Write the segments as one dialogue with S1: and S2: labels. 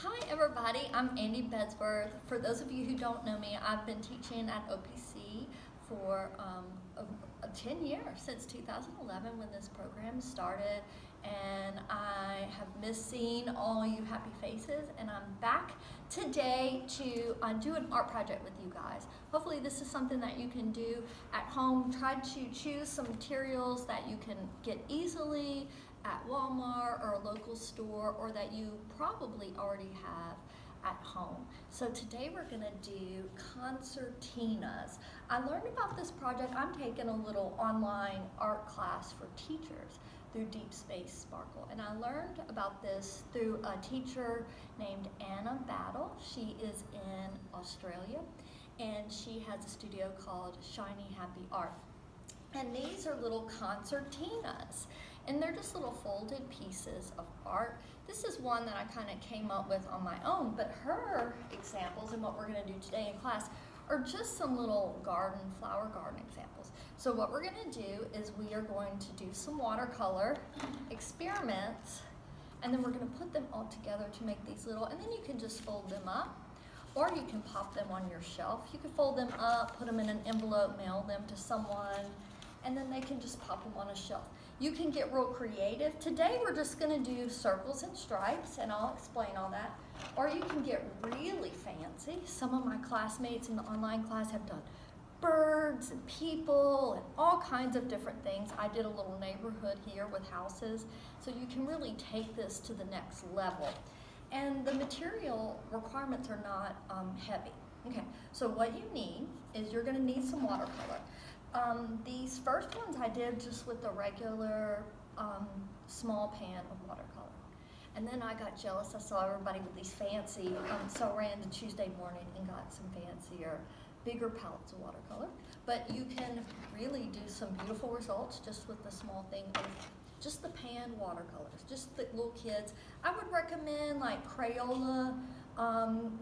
S1: Hi everybody, I'm Andi Bedsworth. For those of you who don't know me, I've been teaching at OPC for 10 years, since 2011 when this program started, and I have missed seeing all you happy faces, and I'm back today to do an art project with you guys. Hopefully this is something that you can do at home. Try to choose some materials that you can get easily at Walmart or a local store, or that you probably already have at home. So today we're gonna do concertinas. I learned about this project. I'm taking a little online art class for teachers through Deep Space Sparkle, and I learned about this through a teacher named Anna Battle. She is in Australia, and she has a studio called Shiny Happy Art. And these are little concertinas, and they're just little folded pieces of art. This is one that I kind of came up with on my own, but her examples and what we're going to do today in class are just some little flower garden examples. So what we're going to do is we are going to do some watercolor experiments, and then we're going to put them all together to make these little, and then you can just fold them up, or you can pop them on your shelf. You can fold them up, put them in an envelope, mail them to someone, and then they can just pop them on a shelf. You can get real creative. Today we're just gonna do circles and stripes, and I'll explain all that. Or you can get really fancy. Some of my classmates in the online class have done birds and people and all kinds of different things. I did a little neighborhood here with houses. So you can really take this to the next level. And the material requirements are not heavy. Okay, so what you need is you're gonna need some watercolor. These first ones I did just with the regular small pan of watercolor. And then I got jealous. I saw everybody with these fancy, so I ran to Tuesday morning and got some fancier, bigger palettes of watercolor. But you can really do some beautiful results just with the small thing of just the pan watercolors, just the little kids. I would recommend like Crayola,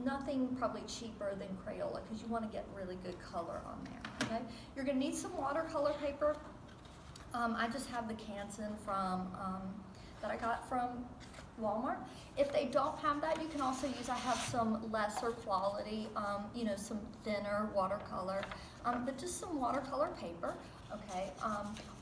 S1: nothing probably cheaper than Crayola, because you want to get really good color on there. Okay, you're going to need some watercolor paper. I just have the Canson from that I got from Walmart. If they don't have that, you can also use, I have some lesser quality, some thinner watercolor, but just some watercolor paper, okay?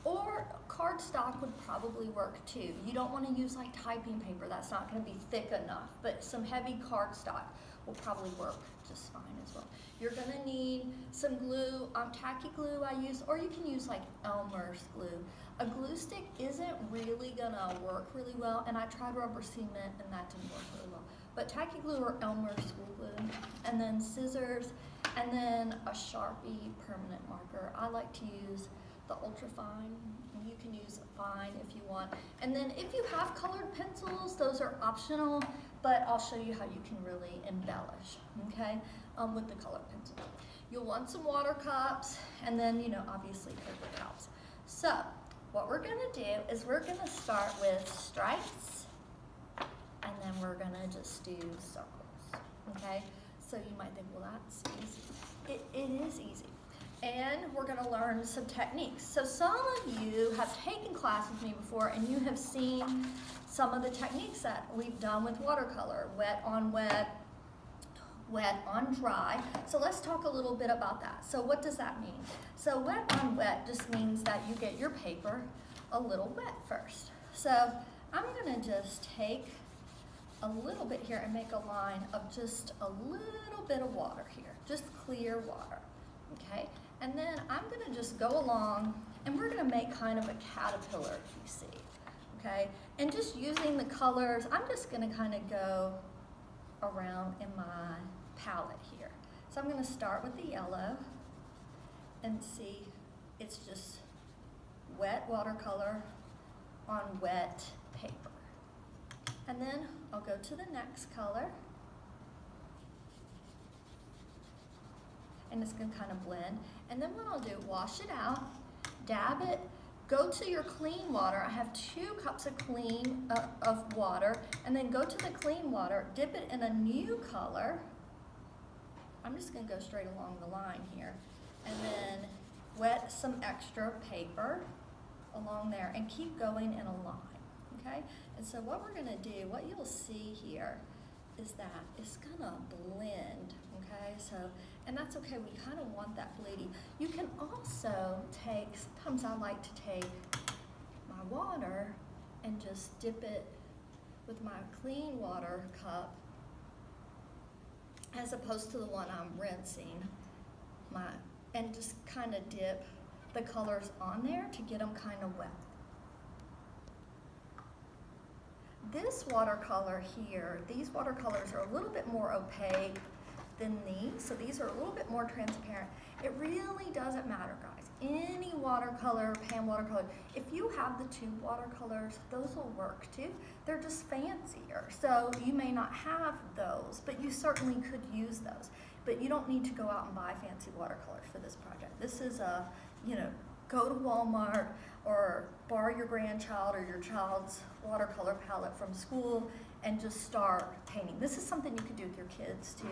S1: Or cardstock would probably work too. You don't want to use like typing paper, that's not going to be thick enough, but some heavy cardstock will probably work just fine as well. You're going to need some glue, tacky glue I use, or you can use like Elmer's glue. A glue stick isn't really going to work really well, and I tried rubber cement and that didn't work really well. But tacky glue or Elmer's school glue, and then scissors, and then a Sharpie permanent marker. I like to use the ultra fine. You can use a fine if you want. And then if you have colored pencils, those are optional, but I'll show you how you can really embellish, okay, with the colored pencil. You'll want some water cups, and then, obviously paper towels. So what we're gonna do is we're gonna start with stripes, and then we're gonna just do circles, okay? So you might think, well, that's easy. It is easy. And we're gonna learn some techniques. So some of you have taken class with me before, and you have seen some of the techniques that we've done with watercolor, wet on wet, wet on dry. So let's talk a little bit about that. So what does that mean? So wet on wet just means that you get your paper a little wet first. So I'm gonna just take a little bit here and make a line of just a little bit of water here, just clear water, okay? And then I'm gonna just go along, and we're gonna make kind of a caterpillar, if you see, okay? And just using the colors, I'm just gonna kind of go around in my palette here. So I'm gonna start with the yellow, and see, it's just wet watercolor on wet paper. And then I'll go to the next color, and it's gonna kind of blend. And then what I'll do, wash it out, dab it, go to your clean water. I have 2 cups of of water, and then go to the clean water, dip it in a new color. I'm just gonna go straight along the line here, and then wet some extra paper along there, and keep going in a line, okay? And so what we're gonna do, what you'll see here is that it's gonna blend, okay? So, and that's okay, we kind of want that bleeding. You can also take, sometimes I like to take my water and just dip it with my clean water cup as opposed to the one I'm rinsing, and just kind of dip the colors on there to get them kind of wet. This watercolor here, these watercolors are a little bit more opaque than these, so these are a little bit more transparent. It really doesn't matter, guys. Any watercolor, pan watercolor, if you have the tube watercolors, those will work too. They're just fancier, so you may not have those, but you certainly could use those. But you don't need to go out and buy fancy watercolors for this project. This is a, go to Walmart or borrow your grandchild or your child's watercolor palette from school and just start painting. This is something you could do with your kids too.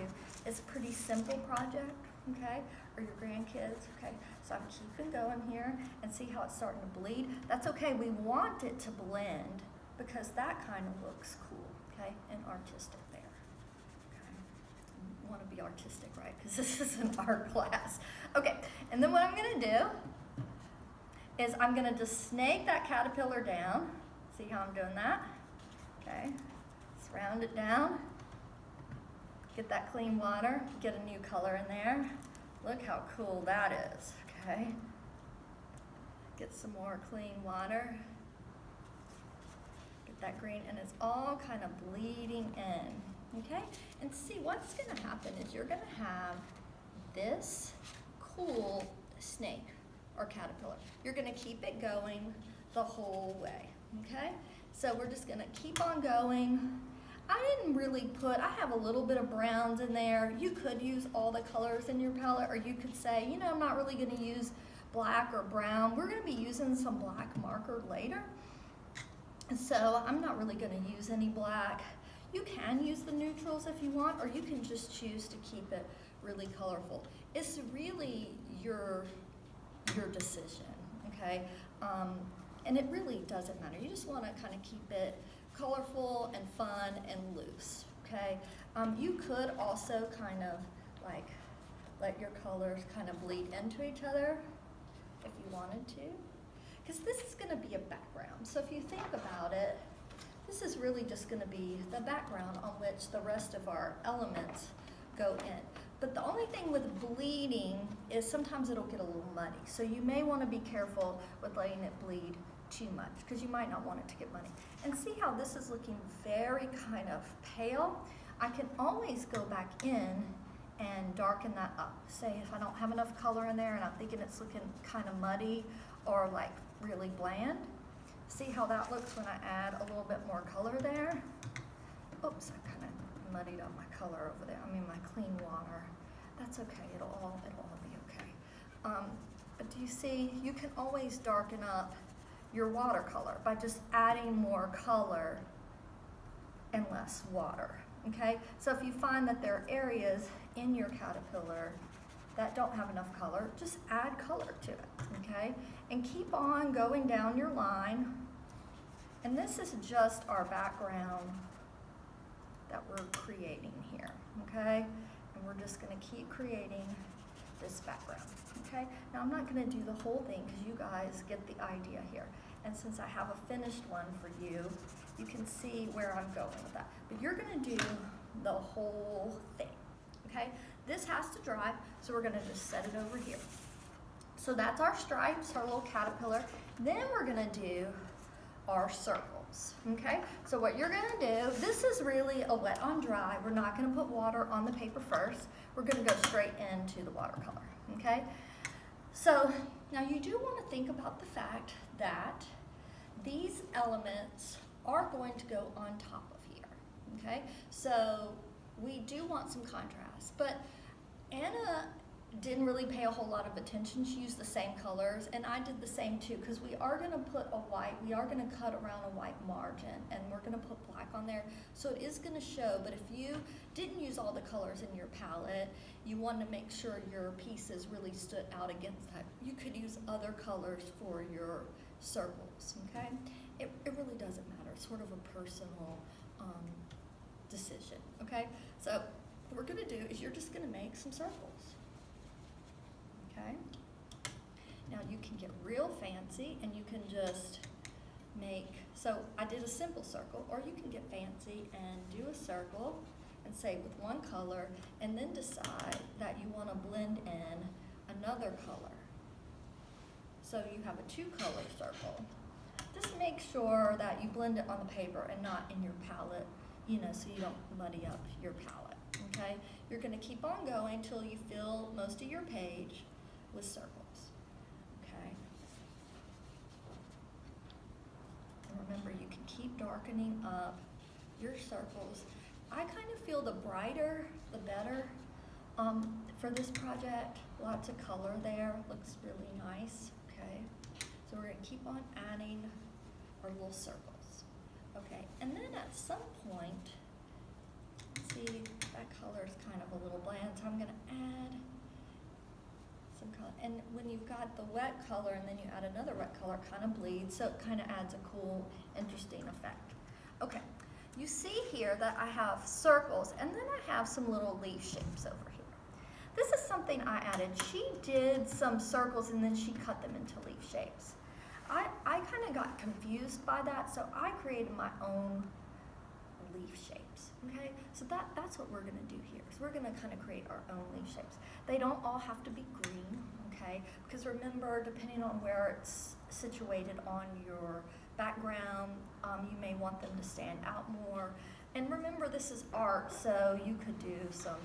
S1: It's a pretty simple project, okay? Or your grandkids, okay? So I'm keeping going here and see how it's starting to bleed. That's okay, we want it to blend because that kind of looks cool, okay? And artistic there, okay? You want to be artistic, right? Because this is an art class. Okay, and then what I'm gonna do is I'm gonna just snake that caterpillar down. See how I'm doing that? Okay, just round it down. Get that clean water, get a new color in there. Look how cool that is, okay? Get some more clean water. Get that green, and it's all kind of bleeding in, okay? And see, what's gonna happen is you're gonna have this cool snake or caterpillar. You're gonna keep it going the whole way, okay? So we're just gonna keep on going. I didn't really I have a little bit of browns in there. You could use all the colors in your palette, or you could say, I'm not really gonna use black or brown. We're gonna be using some black marker later. So I'm not really gonna use any black. You can use the neutrals if you want, or you can just choose to keep it really colorful. It's really your decision, okay? And it really doesn't matter. You just want to kind of keep it colorful and fun and loose, okay? You could also kind of like let your colors kind of bleed into each other if you wanted to, because this is going to be a background. So if you think about it, this is really just going to be the background on which the rest of our elements go in. But the only thing with bleeding is sometimes it'll get a little muddy. So you may want to be careful with letting it bleed too much, because you might not want it to get muddy. And see how this is looking very kind of pale? I can always go back in and darken that up. Say if I don't have enough color in there and I'm thinking it's looking kind of muddy or like really bland. See how that looks when I add a little bit more color there? Oops, I kind of muddied up my color over there. I mean my clean water. That's okay, it'll all be okay. But do you see, you can always darken up your watercolor by just adding more color and less water, okay? So if you find that there are areas in your caterpillar that don't have enough color, just add color to it, okay? And keep on going down your line. And this is just our background that we're creating here, okay? And we're just gonna keep creating this background, okay? Now I'm not gonna do the whole thing because you guys get the idea here. And since I have a finished one for you, you can see where I'm going with that. But you're gonna do the whole thing, okay? This has to dry, so we're gonna just set it over here. So that's our stripes, our little caterpillar. Then we're gonna do our circles, okay? So what you're gonna do, this is really a wet on dry. We're not gonna put water on the paper first. We're gonna go straight into the watercolor, okay? So now you do wanna think about the fact that these elements are going to go on top of here, okay? So we do want some contrast, but Anna didn't really pay a whole lot of attention. She used the same colors, and I did the same too, because we are gonna put a white, we are gonna cut around a white margin, and we're gonna put black on there, so it is gonna show. But if you didn't use all the colors in your palette, you want to make sure your pieces really stood out against that. You could use other colors for your circles, okay? It really doesn't matter. It's sort of a personal decision, okay? So what we're gonna do is you're just gonna make some circles, okay? Now you can get real fancy and you can just make, so I did a simple circle, or you can get fancy and do a circle and say with one color, and then decide that you wanna blend in another color. So you have a 2-color circle. Just make sure that you blend it on the paper and not in your palette, you know, so you don't muddy up your palette, okay? You're gonna keep on going till you fill most of your page with circles, okay? And remember, you can keep darkening up your circles. I kind of feel the brighter, the better for this project. Lots of color there, looks really nice, okay? So we're gonna keep on adding our little circles, okay? And then at some point, see, that color is kind of a little bland, so I'm gonna add some color. And when you've got the wet color and then you add another wet color, it kind of bleeds, so it kind of adds a cool, interesting effect. Okay, you see here that I have circles, and then I have some little leaf shapes over here. This is something I added. She did some circles and then she cut them into leaf shapes. I kind of got confused by that, so I created my own leaf shapes, okay? So that's what we're gonna do here. So we're gonna kind of create our own leaf shapes. They don't all have to be green, okay? Because remember, depending on where it's situated on your background, you may want them to stand out more. And remember, this is art, so you could do some,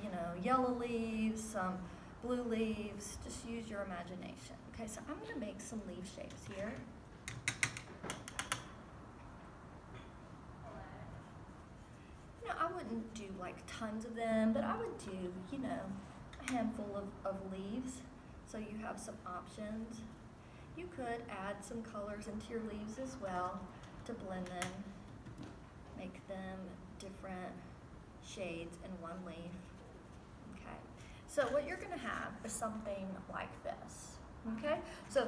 S1: you know, yellow leaves, some blue leaves, just use your imagination. Okay, so I'm gonna make some leaf shapes here. You know, I wouldn't do like tons of them, but I would do, you know, a handful of leaves, so you have some options. You could add some colors into your leaves as well to blend them, make them different shades in one leaf. Okay, so what you're gonna have is something like this. Okay, so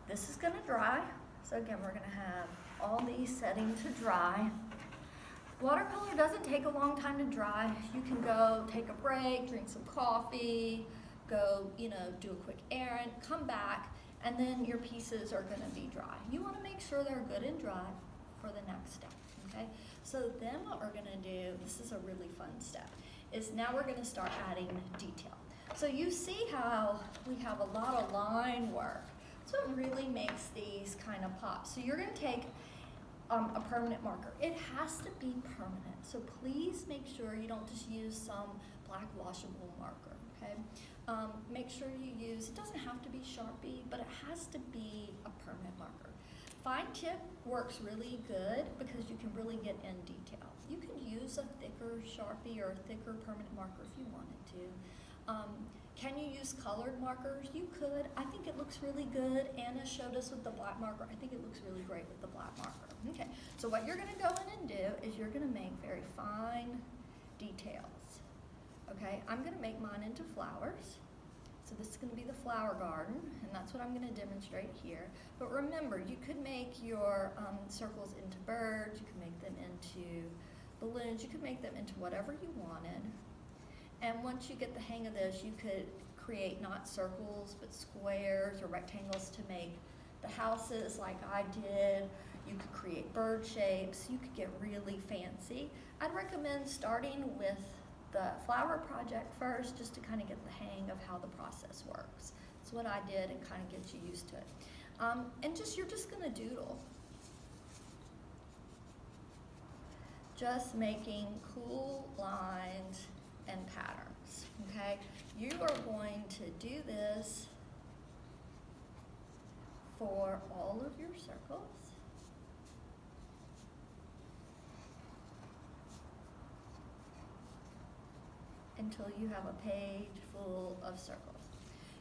S1: this is gonna dry. So again, we're gonna have all these setting to dry. Watercolor doesn't take a long time to dry. You can go take a break, drink some coffee, go, you know, do a quick errand, come back, and then your pieces are gonna be dry. You wanna make sure they're good and dry for the next step, okay? So then what we're gonna do, this is a really fun step, is now we're gonna start adding detail. So you see how we have a lot of line work. That's what really makes these kind of pop. So you're gonna take a permanent marker. It has to be permanent. So please make sure you don't just use some black washable marker, okay? Make sure you use, it doesn't have to be Sharpie, but it has to be a permanent marker. Fine tip works really good because you can really get in detail. You can use a thicker Sharpie or a thicker permanent marker if you wanted to. Can you use colored markers? You could. I think it looks really good. Anna showed us with the black marker. I think it looks really great with the black marker. Okay, so what you're gonna go in and do is you're gonna make very fine details. Okay, I'm gonna make mine into flowers. So this is gonna be the flower garden, and that's what I'm gonna demonstrate here. But remember, you could make your circles into birds, you could make them into balloons, you could make them into whatever you wanted. And once you get the hang of this, you could create not circles, but squares or rectangles to make the houses like I did. You could create bird shapes. You could get really fancy. I'd recommend starting with the flower project first, just to kind of get the hang of how the process works. That's what I did, and kind of get you used to it. And you're just gonna doodle. Just making cool lines and patterns, okay? You are going to do this for all of your circles. Until you have a page full of circles.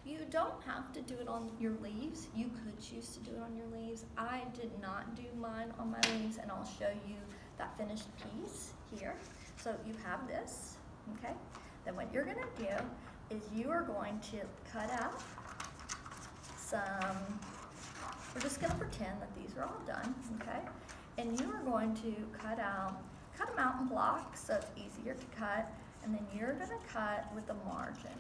S1: You don't have to do it on your leaves. You could choose to do it on your leaves. I did not do mine on my leaves, and I'll show you that finished piece here. So you have this. Okay, then what you're gonna do is you are going to cut out some, we're just gonna pretend that these are all done, okay? And you are going to cut out cut them out in blocks so it's easier to cut, and then you're going to cut with the margin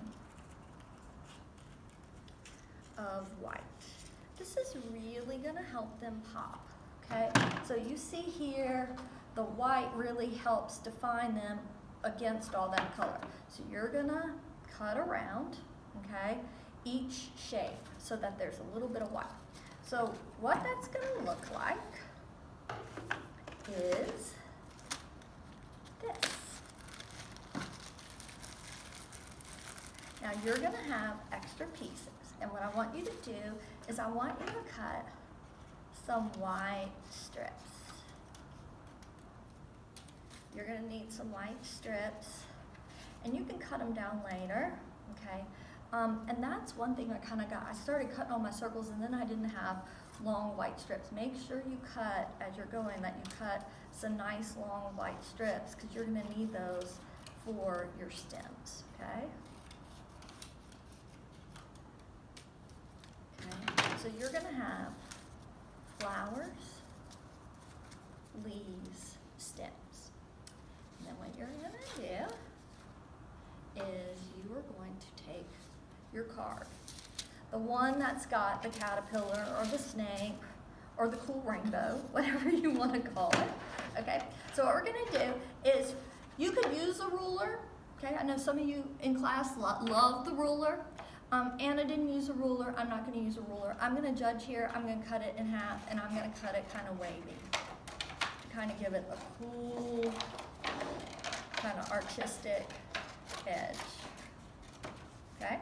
S1: of white. This is really going to help them pop, okay? So you see here, the white really helps define them against all that color. So you're going to cut around, okay, each shape so that there's a little bit of white. So what that's going to look like is this. Now you're going to have extra pieces, and what I want you to do is I want you to cut some white strips. You're going to need some white strips, and you can cut them down later, okay? And that's one thing I started cutting all my circles, and then I didn't have long white strips. Make sure you cut, as you're going, that you cut some nice long white strips, because you're going to need those for your stems, okay? Okay, so you're going to have flowers, leaves, stems. And then what you're going to do is you are going to take your card, the one that's got the caterpillar or the snake or the cool rainbow, whatever you want to call it, okay? So what we're going to do is you could use a ruler, okay? I know some of you in class love the ruler. Anna didn't use a ruler. I'm not going to use a ruler. I'm going to judge here. I'm going to cut it in half, and I'm going to cut it kind of wavy to kind of give it a cool, kind of artistic edge, okay?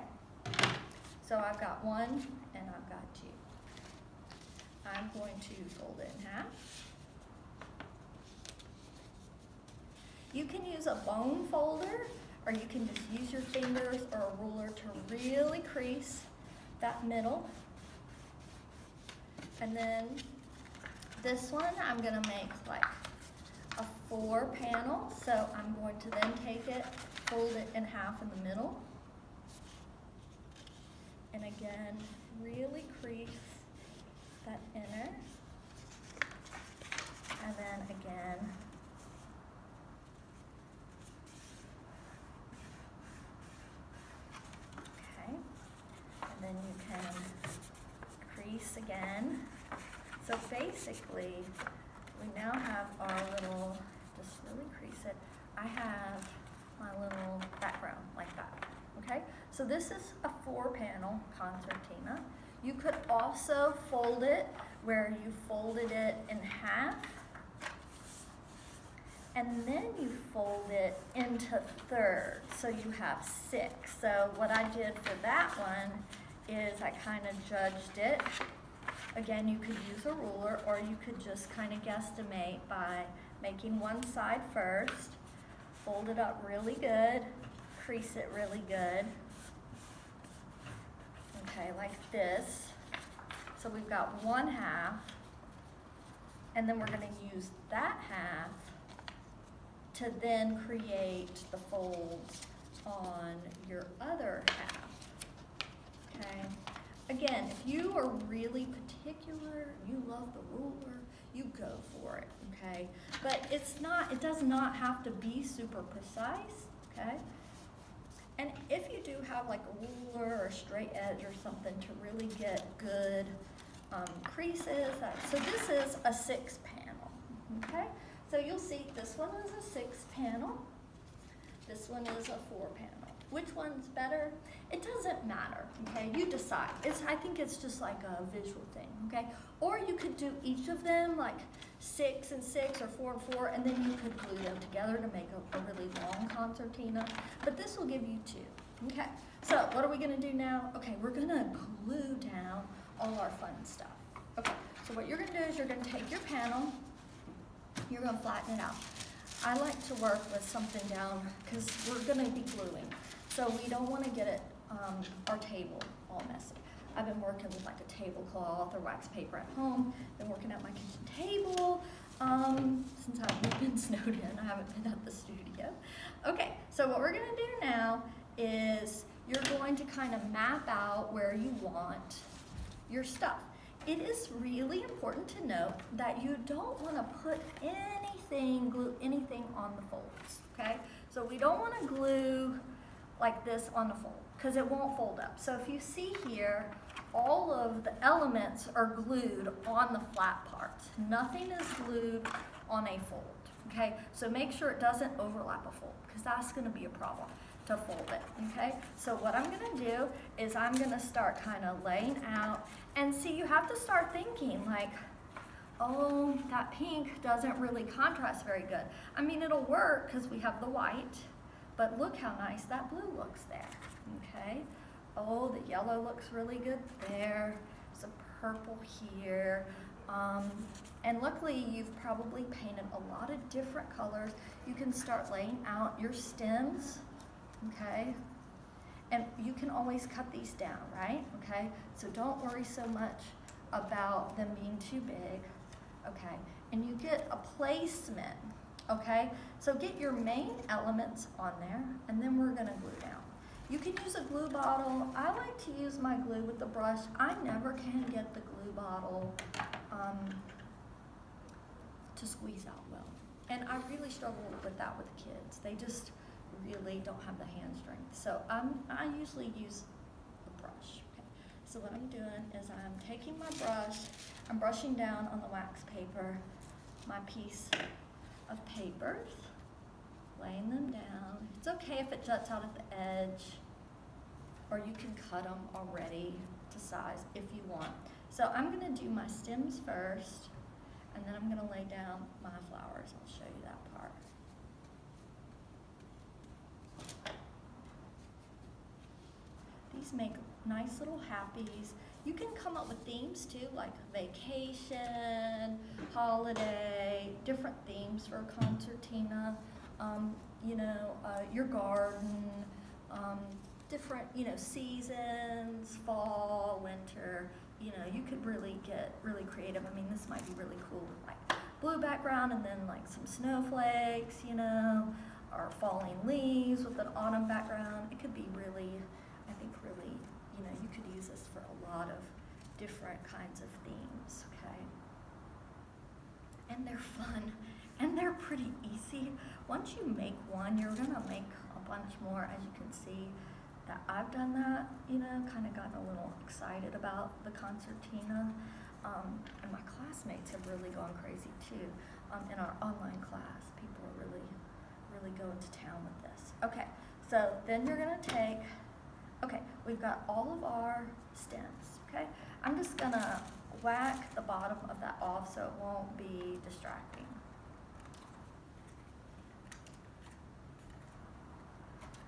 S1: So I've got one and I've got two. I'm going to fold it in half. You can use a bone folder, or you can just use your fingers or a ruler to really crease that middle. And then this one I'm going to make like a 4 panel, so I'm going to then take it, fold it in half in the middle. And again, really crease that inner. And then again, okay. And then you can crease again. So basically, we now have our little, just really crease it. I have my little background like that. Okay, so this is a 4-panel concertina. You could also fold it where you folded it in half, and then you fold it into thirds, so you have 6. So what I did for that one is I kind of judged it. Again, you could use a ruler, or you could just kind of guesstimate by making one side first, fold it up really good, crease it really good, okay, like this. So we've got one half, and then we're going to use that half to then create the folds on your other half, okay? Again, if you are really particular, you love the ruler, you go for it, okay? But it does not have to be super precise, okay? And if you do have like a ruler or a straight edge or something to really get good creases, so this is a 6-panel, okay? So you'll see this one is a 6-panel, this one is a 4-panel. Which one's better? It doesn't matter, okay? You decide. I think it's just like a visual thing, okay? Or you could do each of them like 6 and 6 or 4 and 4, and then you could glue them together to make a really long concertina. But this will give you 2, okay? So what are we gonna do now? Okay, we're gonna glue down all our fun stuff. Okay, so what you're gonna do is you're gonna take your panel, you're gonna flatten it out. I like to work with something down because we're gonna be gluing. So we don't want to get it, our table all messy. I've been working with like a tablecloth or wax paper at home, been working at my kitchen table since I've been snowed in. I haven't been at the studio. Okay, so what we're going to do now is you're going to kind of map out where you want your stuff. It is really important to note that you don't want to put anything thing, glue anything on the folds, okay? So we don't want to glue like this on the fold because it won't fold up. So if you see here, all of the elements are glued on the flat parts. Nothing is glued on a fold, okay? So make sure it doesn't overlap a fold because that's going to be a problem to fold it, okay? So what I'm going to do is I'm going to start kind of laying out, and see, you have to start thinking like, oh, that pink doesn't really contrast very good. I mean, it'll work because we have the white, but look how nice that blue looks there, okay? Oh, the yellow looks really good there. Some purple here. And luckily, you've probably painted a lot of different colors. You can start laying out your stems, okay? And you can always cut these down, right? Okay, so don't worry so much about them being too big, okay? And you get a placement, okay? So get your main elements on there, and then we're gonna glue down. You can use a glue bottle. I like to use my glue with the brush. I never can get the glue bottle to squeeze out well. And I really struggle with that with kids. They just really don't have the hand strength. So I usually use a brush. Okay. So what I'm doing is I'm taking my brush, I'm brushing down on the wax paper, my piece of papers, laying them down. It's okay if it juts out at the edge, or you can cut them already to size if you want. So I'm gonna do my stems first, and then I'm gonna lay down my flowers. I'll show you that part. These make nice little happies. You can come up with themes too, like vacation, holiday, different themes for a concertina. Your garden, different, seasons, fall, winter. You could really get really creative. I mean, this might be really cool with like blue background and then like some snowflakes, or falling leaves with an autumn background. It could be really, I think really, you could use this for a lot of different kinds of themes, okay? And they're fun, and they're pretty easy. Once you make one, you're gonna make a bunch more. As you can see that I've done that, kind of gotten a little excited about the concertina. And my classmates have really gone crazy too. In our online class, people are really, really going to town with this. Okay, so then you're gonna take, okay, we've got all of our stems, okay? I'm just gonna whack the bottom of that off so it won't be distracting.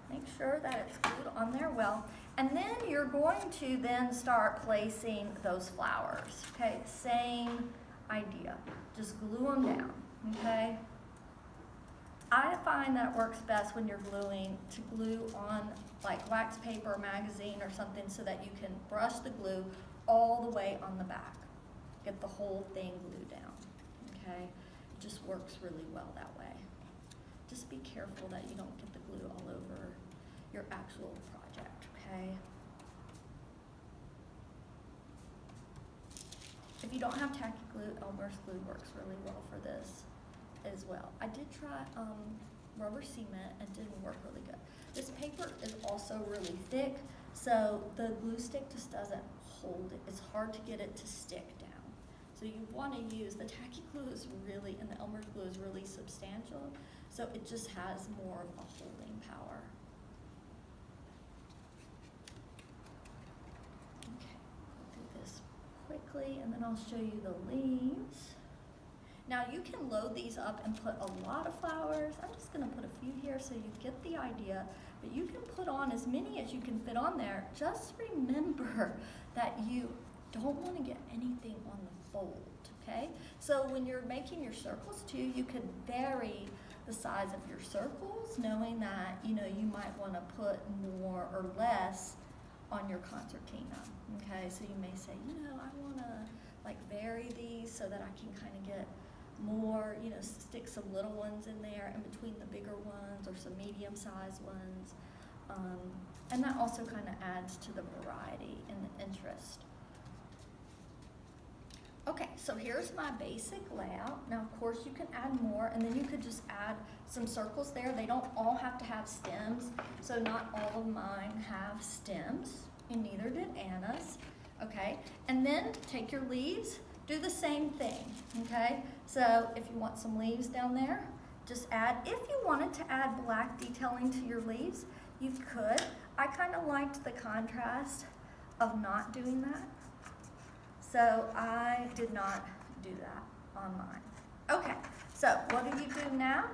S1: Make sure that it's glued on there well. And then you're going to then start placing those flowers, okay? Same idea, just glue them down, okay? I find that works best when you're gluing, to glue on like wax paper or magazine or something so that you can brush the glue all the way on the back. Get the whole thing glued down, okay? It just works really well that way. Just be careful that you don't get the glue all over your actual project, okay? If you don't have tacky glue, Elmer's glue works really well for this as well. I did try rubber cement and didn't work really good. This paper is also really thick, so the glue stick just doesn't hold it. It's hard to get it to stick down. So you want to use, the tacky glue is really, and the Elmer's glue is really substantial, so it just has more of a holding power. Okay, I'll do this quickly, and then I'll show you the leaves. Now you can load these up and put a lot of flowers. I'm just gonna put a few here so you get the idea, but you can put on as many as you can fit on there. Just remember that you don't wanna get anything on the fold, okay? So when you're making your circles too, you could vary the size of your circles, knowing that, you might wanna put more or less on your concertina, okay? So you may say, I wanna like vary these so that I can kind of get more, stick some little ones in there in between the bigger ones or some medium-sized ones. And that also kind of adds to the variety and the interest. Okay, so here's my basic layout. Now, of course, you can add more, and then you could just add some circles there. They don't all have to have stems, so not all of mine have stems, and neither did Anna's, okay? And then take your leaves, do the same thing, okay? So if you want some leaves down there, just add. If you wanted to add black detailing to your leaves, you could. I kind of liked the contrast of not doing that. So I did not do that on mine. Okay, so what do you do now?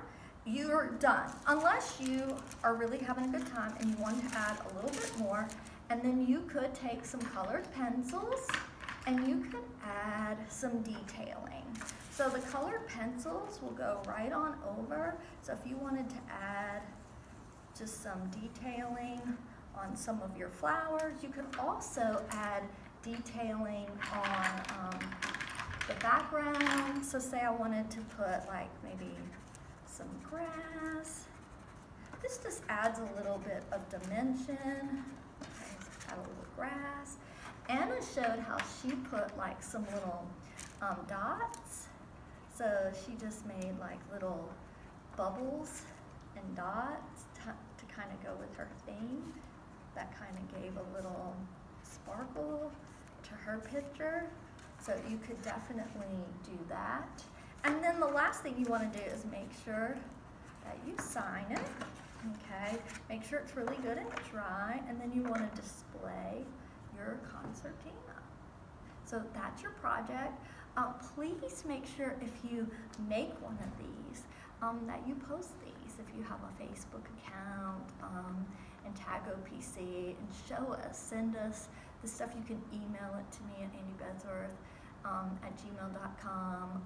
S1: You're done. Unless you are really having a good time and you want to add a little bit more, and then you could take some colored pencils and you could add some detailing. So the colored pencils will go right on over. So if you wanted to add just some detailing on some of your flowers, you could also add detailing on the background. So say I wanted to put like maybe some grass. This just adds a little bit of dimension. Okay, so add a little grass. Anna showed how she put like some little dots. So she just made like little bubbles and dots to kind of go with her theme. That kind of gave a little sparkle to her picture. So you could definitely do that. And then the last thing you want to do is make sure that you sign it, okay? Make sure it's really good and dry, and then you want to display your concertina. So that's your project. Please make sure if you make one of these, that you post these if you have a Facebook account, and tag OPC and show us, send us the stuff. You can email it to me at Bedsworth at gmail.com.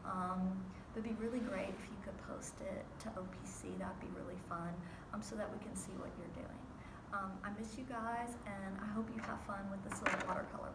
S1: It'd be really great if you could post it to OPC. That'd be really fun, so that we can see what you're doing. I miss you guys, and I hope you have fun with this little watercolor